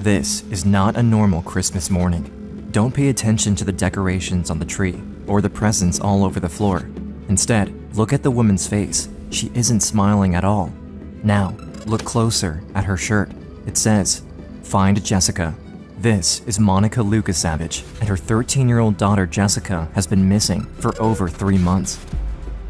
This is not a normal Christmas morning. Don't pay attention to the decorations on the tree or the presents all over the floor. Instead, look at the woman's face. She isn't smiling at all. Now, look closer at her shirt. It says, "Find Jessica." This is Monica Lukasavage, and her 13-year-old daughter Jessica has been missing for over 3 months.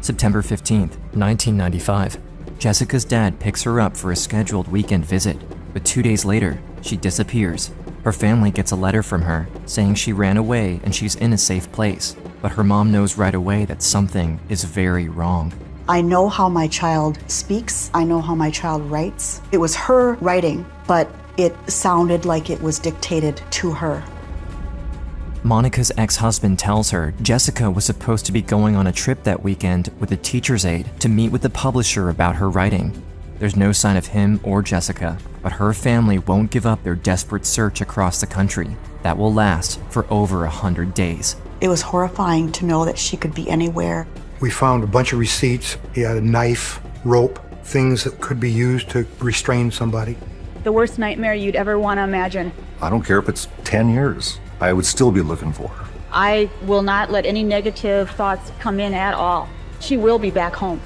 September 15th, 1995. Jessica's dad picks her up for a scheduled weekend visit, but 2 days later, she disappears. Her family gets a letter from her saying she ran away and she's in a safe place, but her mom knows right away that something is very wrong. I know how my child speaks. I know how my child writes. It was her writing, but it sounded like it was dictated to her. Monica's ex-husband tells her Jessica was supposed to be going on a trip that weekend with a teacher's aide to meet with the publisher about her writing. There's no sign of him or Jessica, but her family won't give up their desperate search across the country that will last for over 100 days. It was horrifying to know that she could be anywhere. We found a bunch of receipts. He had a knife, rope, things that could be used to restrain somebody. The worst nightmare you'd ever want to imagine. I don't care if it's 10 years. I would still be looking for her. I will not let any negative thoughts come in at all. She will be back home.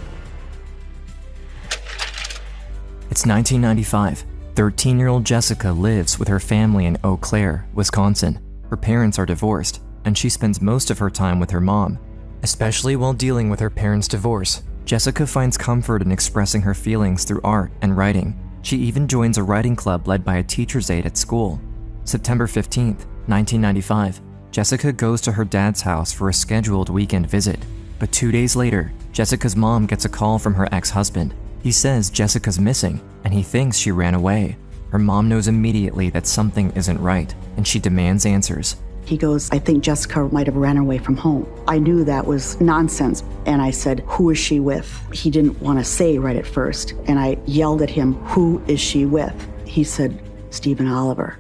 It's 1995. 13-year-old Jessica lives with her family in Eau Claire, Wisconsin. Her parents are divorced, and she spends most of her time with her mom. Especially while dealing with her parents' divorce, Jessica finds comfort in expressing her feelings through art and writing. She even joins a writing club led by a teacher's aide at school. September 15th, 1995, Jessica goes to her dad's house for a scheduled weekend visit. But 2 days later, Jessica's mom gets a call from her ex-husband. He says Jessica's missing, and he thinks she ran away. Her mom knows immediately that something isn't right, and she demands answers. He goes, "I think Jessica might have ran away from home." I knew that was nonsense, and I said, "Who is she with?" He didn't want to say right at first, and I yelled at him, "Who is she with?" He said, "Stephen Oliver."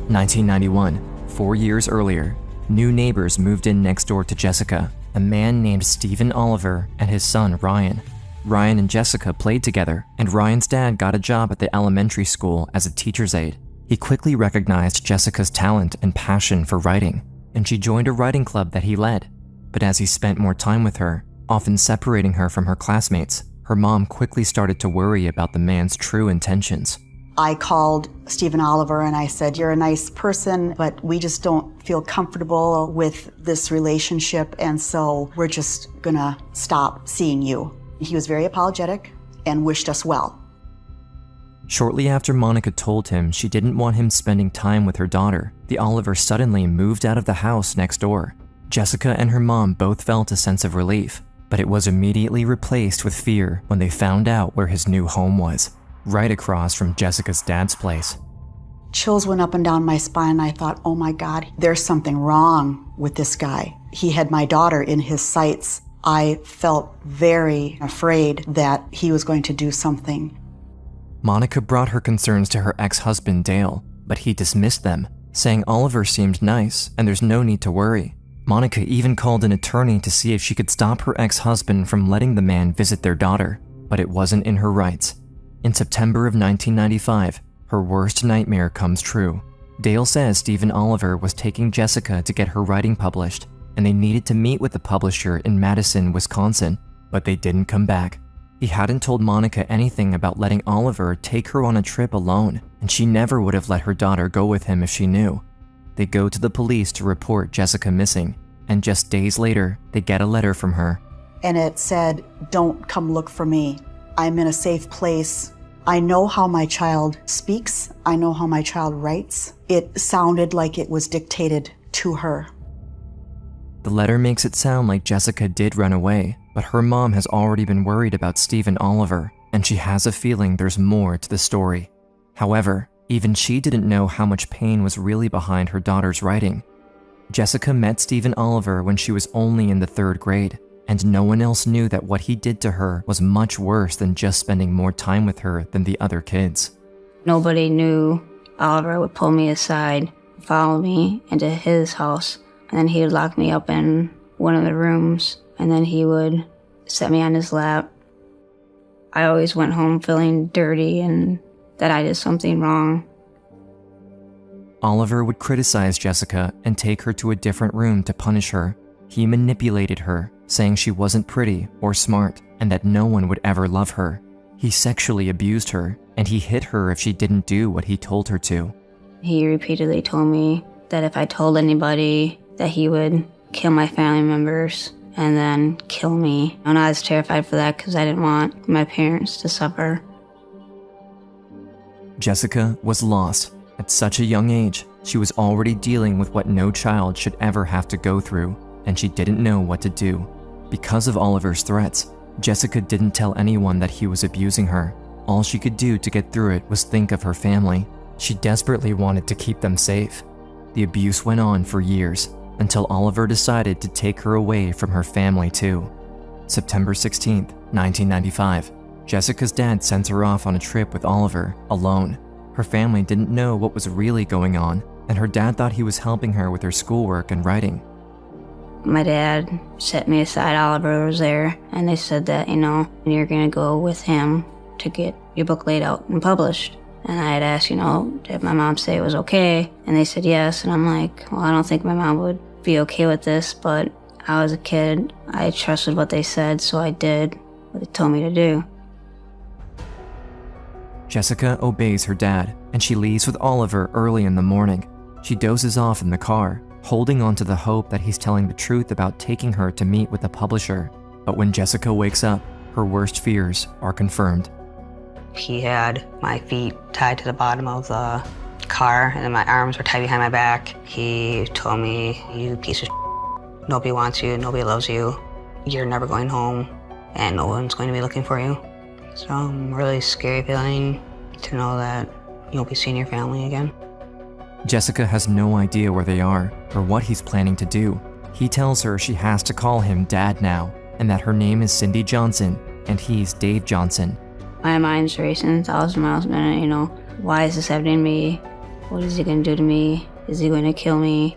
1991, 4 years earlier, new neighbors moved in next door to Jessica, a man named Stephen Oliver and his son Ryan. Ryan and Jessica played together, and Ryan's dad got a job at the elementary school as a teacher's aide. He quickly recognized Jessica's talent and passion for writing, and she joined a writing club that he led. But as he spent more time with her, often separating her from her classmates, her mom quickly started to worry about the man's true intentions. I called Stephen Oliver and I said, "You're a nice person, but we just don't feel comfortable with this relationship, and so we're just gonna stop seeing you." He was very apologetic and wished us well. Shortly after Monica told him she didn't want him spending time with her daughter, the Olivers suddenly moved out of the house next door. Jessica and her mom both felt a sense of relief, but it was immediately replaced with fear when they found out where his new home was, right across from Jessica's dad's place. Chills went up and down my spine, and I thought, oh my God, there's something wrong with this guy. He had my daughter in his sights. I felt very afraid that he was going to do something. Monica brought her concerns to her ex-husband Dale, but he dismissed them, saying Oliver seemed nice and there's no need to worry. Monica even called an attorney to see if she could stop her ex-husband from letting the man visit their daughter, but it wasn't in her rights. In September of 1995, her worst nightmare comes true. Dale says Stephen Oliver was taking Jessica to get her writing published, and they needed to meet with the publisher in Madison, Wisconsin, but they didn't come back. He hadn't told Monica anything about letting Oliver take her on a trip alone, and she never would have let her daughter go with him if she knew. They go to the police to report Jessica missing, and just days later, they get a letter from her. And it said, "Don't come look for me. I'm in a safe place. I know how my child speaks. I know how my child writes." It sounded like it was dictated to her. The letter makes it sound like Jessica did run away, but her mom has already been worried about Stephen Oliver, and she has a feeling there's more to the story. However, even she didn't know how much pain was really behind her daughter's writing. Jessica met Stephen Oliver when she was only in the 3rd grade, and no one else knew that what he did to her was much worse than just spending more time with her than the other kids. Nobody knew Oliver would pull me aside, follow me into his house, and then he would lock me up in one of the rooms, and then he would set me on his lap. I always went home feeling dirty and that I did something wrong. Oliver would criticize Jessica and take her to a different room to punish her. He manipulated her, saying she wasn't pretty or smart and that no one would ever love her. He sexually abused her, and he hit her if she didn't do what he told her to. He repeatedly told me that if I told anybody that he would kill my family members and then kill me. And I was terrified for that because I didn't want my parents to suffer. Jessica was lost. At such a young age, she was already dealing with what no child should ever have to go through, and she didn't know what to do. Because of Oliver's threats, Jessica didn't tell anyone that he was abusing her. All she could do to get through it was think of her family. She desperately wanted to keep them safe. The abuse went on for years, until Oliver decided to take her away from her family too. September 16th, 1995, Jessica's dad sent her off on a trip with Oliver, alone. Her family didn't know what was really going on, and her dad thought he was helping her with her schoolwork and writing. My dad set me aside, Oliver was there, and they said that, you're gonna go with him to get your book laid out and published. And I had asked, did my mom say it was okay? And they said yes, and I'm like, well, I don't think my mom would be okay with this, but I was a kid. I trusted what they said, so I did what they told me to do. Jessica obeys her dad, and she leaves with Oliver early in the morning. She dozes off in the car, holding on to the hope that he's telling the truth about taking her to meet with the publisher. But when Jessica wakes up, her worst fears are confirmed. He had my feet tied to the bottom of the car, and then my arms were tied behind my back. He told me, "You piece of shit. Nobody wants you, nobody loves you. You're never going home, and no one's going to be looking for you." So really scary feeling to know that you won't be seeing your family again. Jessica has no idea where they are or what he's planning to do. He tells her she has to call him Dad now, and that her name is Cindy Johnson, and he's Dave Johnson. My mind's racing 1,000 miles a minute, Why is this happening to me? What is he going to do to me? Is he going to kill me?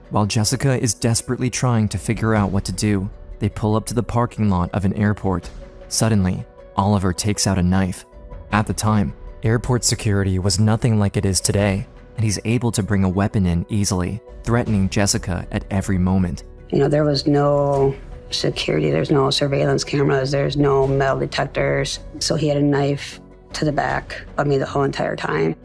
While Jessica is desperately trying to figure out what to do, they pull up to the parking lot of an airport. Suddenly, Oliver takes out a knife. At the time, airport security was nothing like it is today, and he's able to bring a weapon in easily, threatening Jessica at every moment. There was no security, there's no surveillance cameras, there's no metal detectors. So he had a knife to the back of me the whole entire time.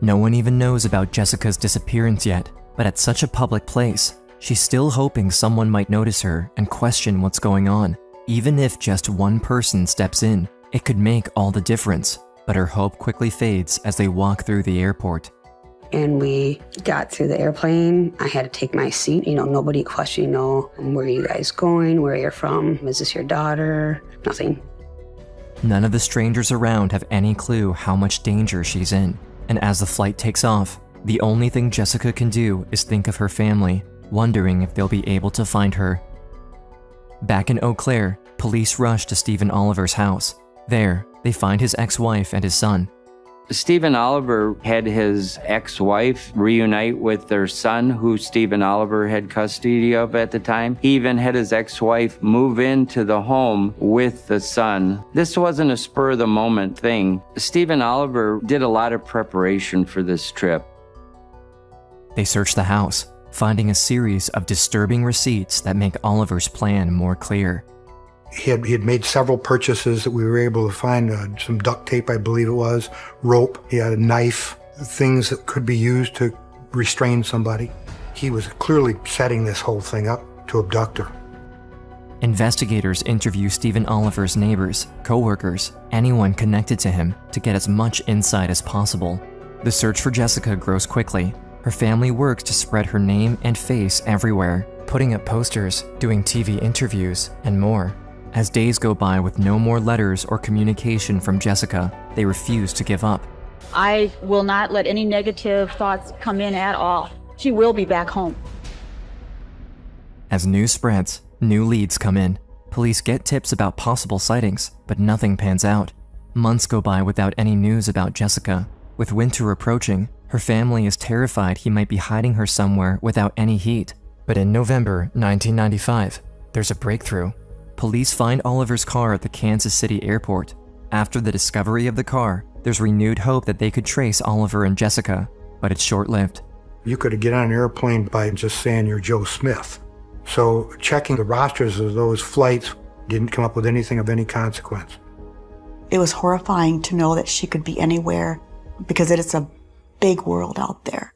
No one even knows about Jessica's disappearance yet, but at such a public place, she's still hoping someone might notice her and question what's going on. Even if just one person steps in, it could make all the difference. But her hope quickly fades as they walk through the airport. And we got through the airplane. I had to take my seat. Nobody questioned, where are you guys going? Where you're from? Is this your daughter? Nothing. None of the strangers around have any clue how much danger she's in. And as the flight takes off, the only thing Jessica can do is think of her family, wondering if they'll be able to find her. Back in Eau Claire, police rush to Stephen Oliver's house. There, they find his ex-wife and his son. Stephen Oliver had his ex-wife reunite with their son, who Stephen Oliver had custody of at the time. He even had his ex-wife move into the home with the son. This wasn't a spur-of-the-moment thing. Stephen Oliver did a lot of preparation for this trip. They search the house, finding a series of disturbing receipts that make Oliver's plan more clear. He had made several purchases that we were able to find, some duct tape, I believe it was, rope. He had a knife, things that could be used to restrain somebody. He was clearly setting this whole thing up to abduct her. Investigators interview Stephen Oliver's neighbors, co-workers, anyone connected to him to get as much insight as possible. The search for Jessica grows quickly. Her family works to spread her name and face everywhere, putting up posters, doing TV interviews, and more. As days go by with no more letters or communication from Jessica, they refuse to give up. I will not let any negative thoughts come in at all. She will be back home. As news spreads, new leads come in. Police get tips about possible sightings, but nothing pans out. Months go by without any news about Jessica. With winter approaching, her family is terrified he might be hiding her somewhere without any heat. But in November 1995, there's a breakthrough. Police find Oliver's car at the Kansas City airport. After the discovery of the car, There's renewed hope that they could trace Oliver and Jessica, but it's short-lived. You could get on an airplane by just saying you're Joe Smith. So checking the rosters of those flights didn't come up with anything of any consequence. It was horrifying to know that she could be anywhere because it's a big world out there.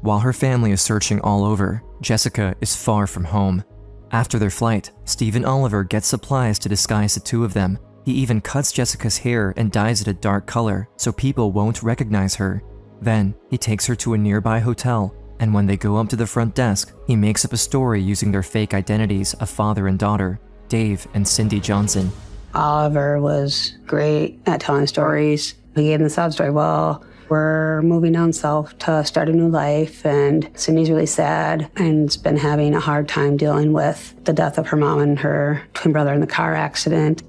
While her family is searching all over, Jessica is far from home. After their flight, Stephen Oliver gets supplies to disguise the two of them. He even cuts Jessica's hair and dyes it a dark color so people won't recognize her. Then, he takes her to a nearby hotel, and when they go up to the front desk, he makes up a story using their fake identities of father and daughter, Dave and Cindy Johnson. Oliver was great at telling stories. We gave him the sob story. Well, we're moving down south to start a new life, and Cindy's really sad and has been having a hard time dealing with the death of her mom and her twin brother in the car accident.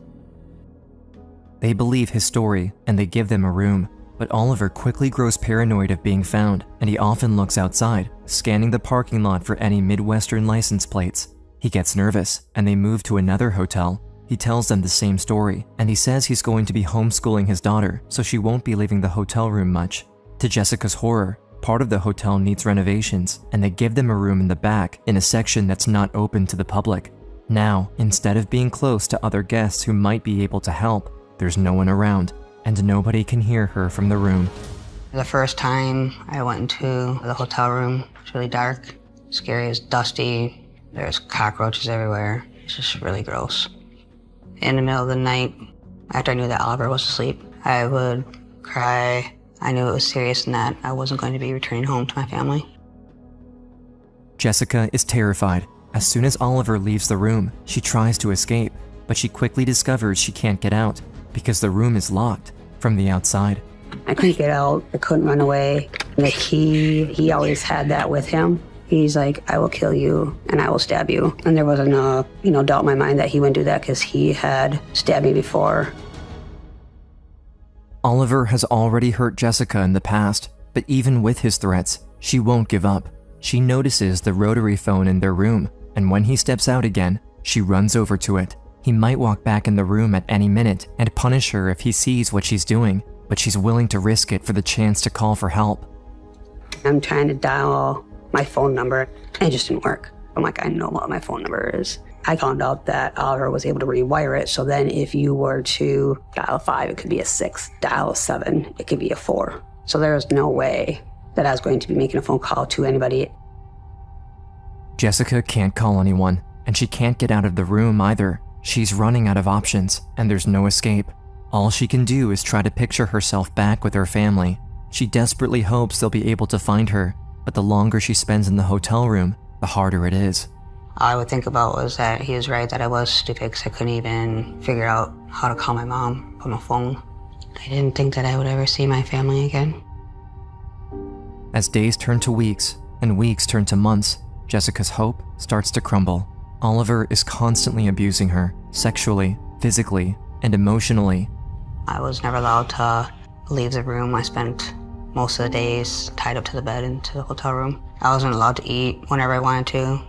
They believe his story, and they give them a room. But Oliver quickly grows paranoid of being found, and he often looks outside, scanning the parking lot for any Midwestern license plates. He gets nervous, and they move to another hotel. He tells them the same story, and he says he's going to be homeschooling his daughter, so she won't be leaving the hotel room much. To Jessica's horror, part of the hotel needs renovations, and they give them a room in the back in a section that's not open to the public. Now, instead of being close to other guests who might be able to help, there's no one around, and nobody can hear her from the room. The first time I went into the hotel room, it's really dark, scary, it's dusty, there's cockroaches everywhere. It's just really gross. In the middle of the night, after I knew that Oliver was asleep, I would cry. I knew it was serious and that I wasn't going to be returning home to my family. Jessica is terrified. As soon as Oliver leaves the room, she tries to escape, but she quickly discovers she can't get out because the room is locked from the outside. I couldn't get out. I couldn't run away. The key, he always had that with him. He's like, I will kill you and I will stab you. And there wasn't a, doubt in my mind that he wouldn't do that because he had stabbed me before. Oliver has already hurt Jessica in the past, but even with his threats, she won't give up. She notices the rotary phone in their room, and when he steps out again, she runs over to it. He might walk back in the room at any minute and punish her if he sees what she's doing, but she's willing to risk it for the chance to call for help. I'm trying to dial my phone number, and it just didn't work. I'm like, I know what my phone number is. I found out that Oliver was able to rewire it, so then if you were to dial 5, it could be a 6, dial 7, it could be a 4. So there was no way that I was going to be making a phone call to anybody. Jessica can't call anyone, and she can't get out of the room either. She's running out of options, and there's no escape. All she can do is try to picture herself back with her family. She desperately hopes they'll be able to find her, but the longer she spends in the hotel room, the harder it is. All I would think about was that he was right, that I was stupid because I couldn't even figure out how to call my mom on my phone. I didn't think that I would ever see my family again. As days turn to weeks, and weeks turn to months, Jessica's hope starts to crumble. Oliver is constantly abusing her, sexually, physically, and emotionally. I was never allowed to leave the room. I spent most of the days tied up to the bed into the hotel room. I wasn't allowed to eat whenever I wanted to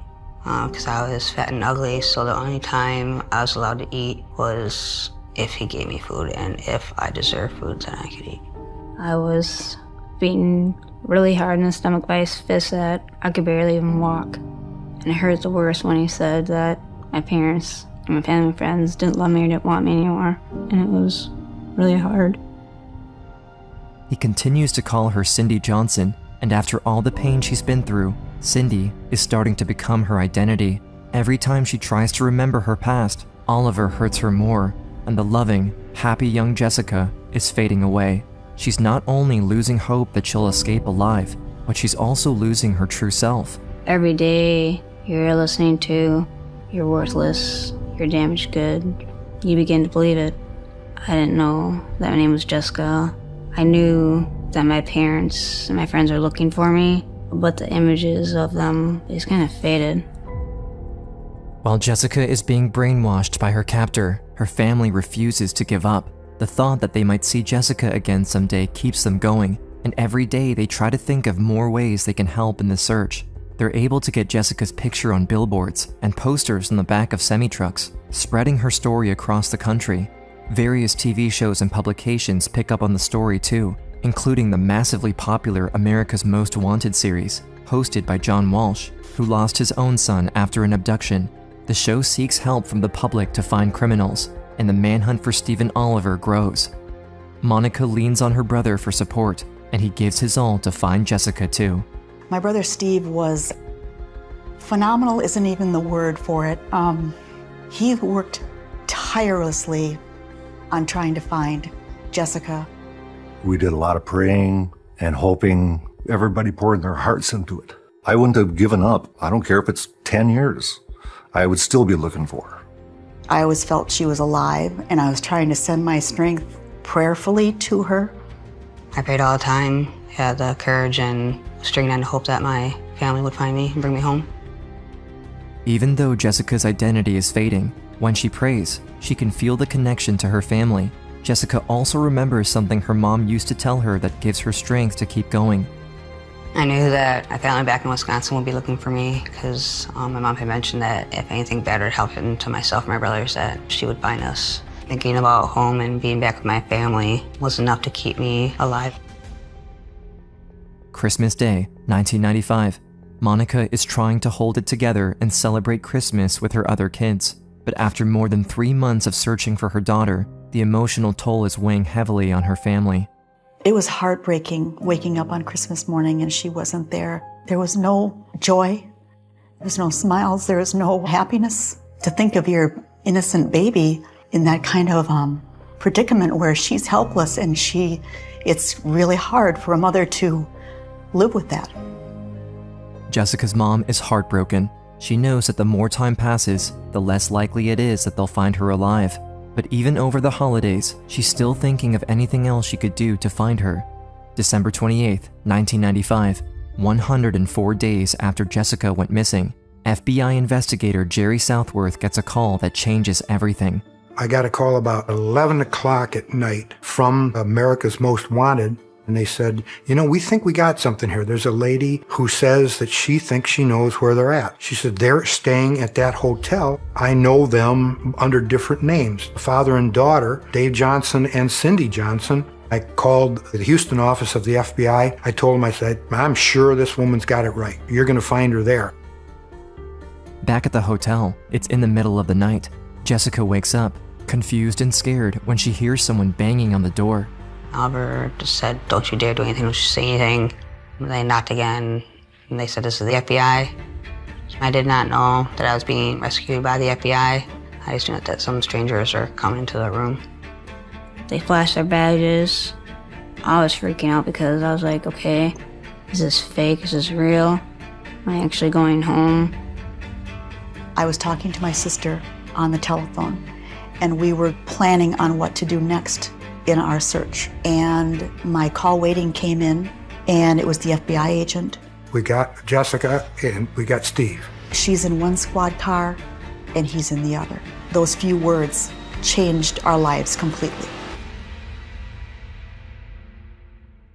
because I was fat and ugly, so the only time I was allowed to eat was if he gave me food, and if I deserved food, then I could eat. I was beaten really hard in the stomach by his fist that I could barely even walk. And it hurt the worst when he said that my parents and my family and friends didn't love me or didn't want me anymore. And it was really hard. He continues to call her Cindy Johnson, and after all the pain she's been through, Cindy is starting to become her identity. Every time she tries to remember her past, Oliver hurts her more, and the loving, happy young Jessica is fading away. She's not only losing hope that she'll escape alive, but she's also losing her true self. Every day you're listening to, you're worthless, you're damaged good, you begin to believe it. I didn't know that my name was Jessica. I knew that my parents and my friends are looking for me, but the images of them is kind of faded. While Jessica is being brainwashed by her captor, her family refuses to give up. The thought that they might see Jessica again someday keeps them going, and every day they try to think of more ways they can help in the search. They're able to get Jessica's picture on billboards and posters on the back of semi-trucks, spreading her story across the country. Various TV shows and publications pick up on the story too, including the massively popular America's Most Wanted series, hosted by John Walsh, who lost his own son after an abduction. The show seeks help from the public to find criminals, and the manhunt for Stephen Oliver grows. Monica leans on her brother for support, and he gives his all to find Jessica too. My brother Steve was phenomenal, isn't even the word for it. He worked tirelessly on trying to find Jessica. We did a lot of praying and hoping. Everybody poured their hearts into it. I wouldn't have given up. I don't care if it's 10 years. I would still be looking for her. I always felt she was alive, and I was trying to send my strength prayerfully to her. I prayed all the time, had the courage and strength and hope that my family would find me and bring me home. Even though Jessica's identity is fading, when she prays, she can feel the connection to her family. Jessica also remembers something her mom used to tell her that gives her strength to keep going. I knew that my family back in Wisconsin would be looking for me because my mom had mentioned that if anything bad would happen to myself and my brothers, that she would find us. Thinking about home and being back with my family was enough to keep me alive. Christmas Day, 1995. Monica is trying to hold it together and celebrate Christmas with her other kids. But after more than 3 months of searching for her daughter, the emotional toll is weighing heavily on her family. It was heartbreaking waking up on Christmas morning and she wasn't there. There was no joy, there was no smiles, there was no happiness. To think of your innocent baby in that kind of predicament where she's helpless and it's really hard for a mother to live with that. Jessica's mom is heartbroken. She knows that the more time passes, the less likely it is that they'll find her alive. But even over the holidays, she's still thinking of anything else she could do to find her. December 28th, 1995, 104 days after Jessica went missing, FBI investigator Jerry Southworth gets a call that changes everything. I got a call about 11 o'clock at night from America's Most Wanted, and they said, we think we got something here. There's a lady who says that she thinks she knows where they're at. She said, they're staying at that hotel. I know them under different names. Father and daughter, Dave Johnson and Cindy Johnson. I called the Houston office of the FBI. I told them, I said, I'm sure this woman's got it right. You're going to find her there. Back at the hotel, it's in the middle of the night. Jessica wakes up, confused and scared when she hears someone banging on the door. Oliver just said, don't you dare do anything, don't you say anything. And they knocked again, and they said, this is the FBI. I did not know that I was being rescued by the FBI. I just knew that some strangers are coming into the room. They flashed their badges. I was freaking out because I was like, okay, is this fake? Is this real? Am I actually going home? I was talking to my sister on the telephone, and we were planning on what to do next in our search. And my call waiting came in, and it was the FBI agent. We got Jessica and we got Steve. She's in one squad car, and he's in the other. Those few words changed our lives completely.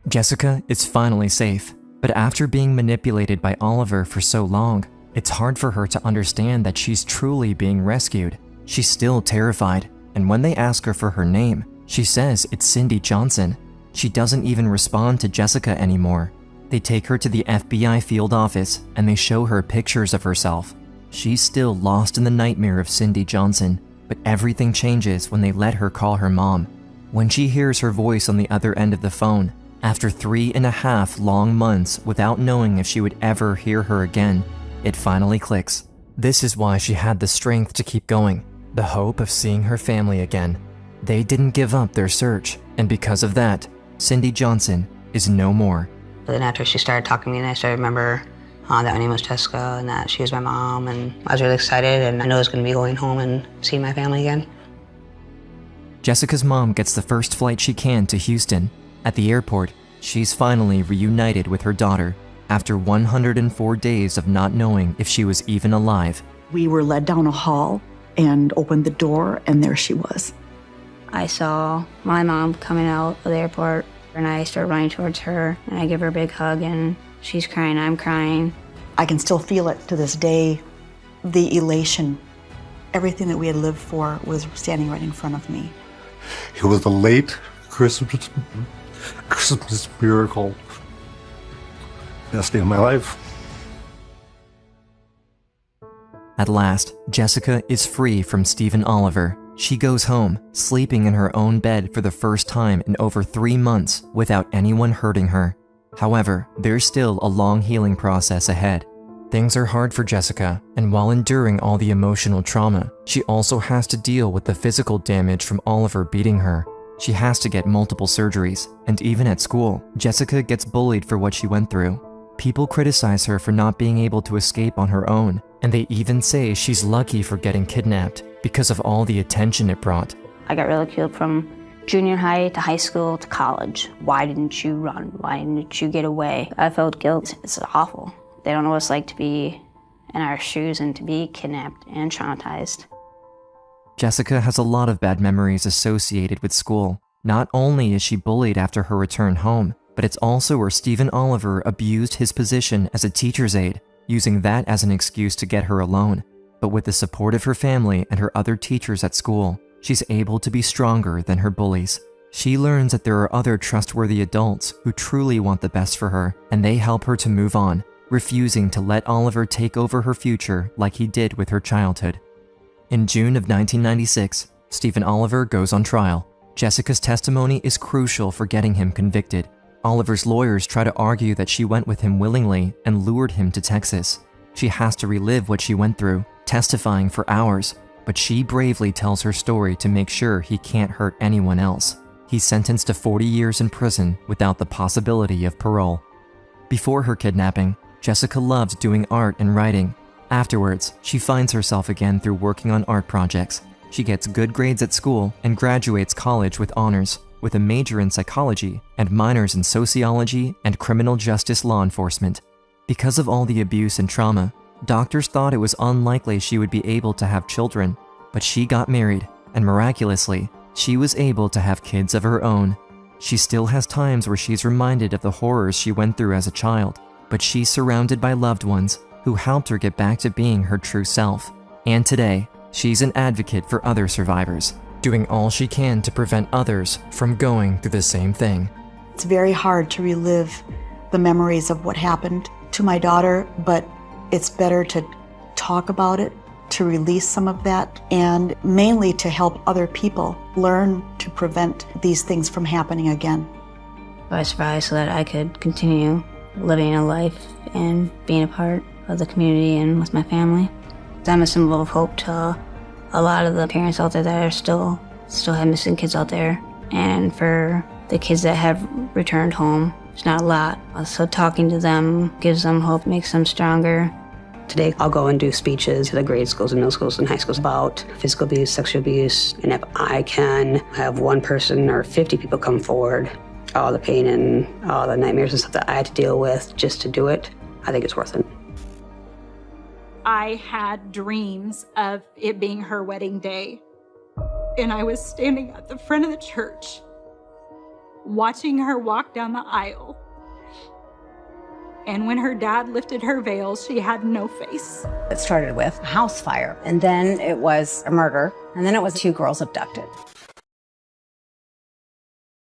Jessica is finally safe, but after being manipulated by Oliver for so long, it's hard for her to understand that she's truly being rescued. She's still terrified, and when they ask her for her name, she says it's Cindy Johnson. She doesn't even respond to Jessica anymore. They take her to the FBI field office and they show her pictures of herself. She's still lost in the nightmare of Cindy Johnson, but everything changes when they let her call her mom. When she hears her voice on the other end of the phone, after 3.5 long months without knowing if she would ever hear her again, it finally clicks. This is why she had the strength to keep going, the hope of seeing her family again. They didn't give up their search, and because of that, Cindy Johnson is no more. But then after she started talking to me, and I started to remember that my name was Jessica and that she was my mom, and I was really excited, and I knew I was going to be going home and seeing my family again. Jessica's mom gets the first flight she can to Houston. At the airport, she's finally reunited with her daughter after 104 days of not knowing if she was even alive. We were led down a hall and opened the door, and there she was. I saw my mom coming out of the airport, and I started running towards her, and I give her a big hug, and she's crying, I'm crying. I can still feel it to this day, the elation. Everything that we had lived for was standing right in front of me. It was a late Christmas miracle. Best day of my life. At last, Jessica is free from Stephen Oliver. She goes home, sleeping in her own bed for the first time in over 3 months without anyone hurting her. However, there's still a long healing process ahead. Things are hard for Jessica, and while enduring all the emotional trauma, she also has to deal with the physical damage from Oliver beating her. She has to get multiple surgeries, and even at school, Jessica gets bullied for what she went through. People criticize her for not being able to escape on her own, and they even say she's lucky for getting kidnapped because of all the attention it brought. I got ridiculed from junior high to high school to college. Why didn't you run? Why didn't you get away? I felt guilt. It's awful. They don't know what it's like to be in our shoes and to be kidnapped and traumatized. Jessica has a lot of bad memories associated with school. Not only is she bullied after her return home, but it's also where Stephen Oliver abused his position as a teacher's aide, using that as an excuse to get her alone. But with the support of her family and her other teachers at school, she's able to be stronger than her bullies. She learns that there are other trustworthy adults who truly want the best for her, and they help her to move on, refusing to let Oliver take over her future like he did with her childhood. In June of 1996, Stephen Oliver goes on trial. Jessica's testimony is crucial for getting him convicted. Oliver's lawyers try to argue that she went with him willingly and lured him to Texas. She has to relive what she went through, testifying for hours, but she bravely tells her story to make sure he can't hurt anyone else. He's sentenced to 40 years in prison without the possibility of parole. Before her kidnapping, Jessica loved doing art and writing. Afterwards, she finds herself again through working on art projects. She gets good grades at school and graduates college with honors, with a major in psychology and minors in sociology and criminal justice law enforcement. Because of all the abuse and trauma, doctors thought it was unlikely she would be able to have children, but she got married, and miraculously, she was able to have kids of her own. She still has times where she's reminded of the horrors she went through as a child, but she's surrounded by loved ones who helped her get back to being her true self. And today, she's an advocate for other survivors, doing all she can to prevent others from going through the same thing. It's very hard to relive the memories of what happened to my daughter, but it's better to talk about it, to release some of that, and mainly to help other people learn to prevent these things from happening again. I survived so that I could continue living a life and being a part of the community and with my family. I'm a symbol of hope to a lot of the parents out there that are still have missing kids out there. And for the kids that have returned home, it's not a lot. So talking to them gives them hope, makes them stronger. Today, I'll go and do speeches to the grade schools and middle schools and high schools about physical abuse, sexual abuse. And if I can have one person or 50 people come forward, all the pain and all the nightmares and stuff that I had to deal with just to do it, I think it's worth it. I had dreams of it being her wedding day. And I was standing at the front of the church, watching her walk down the aisle. And when her dad lifted her veil, she had no face. It started with a house fire, and then it was a murder, and then it was 2 girls abducted.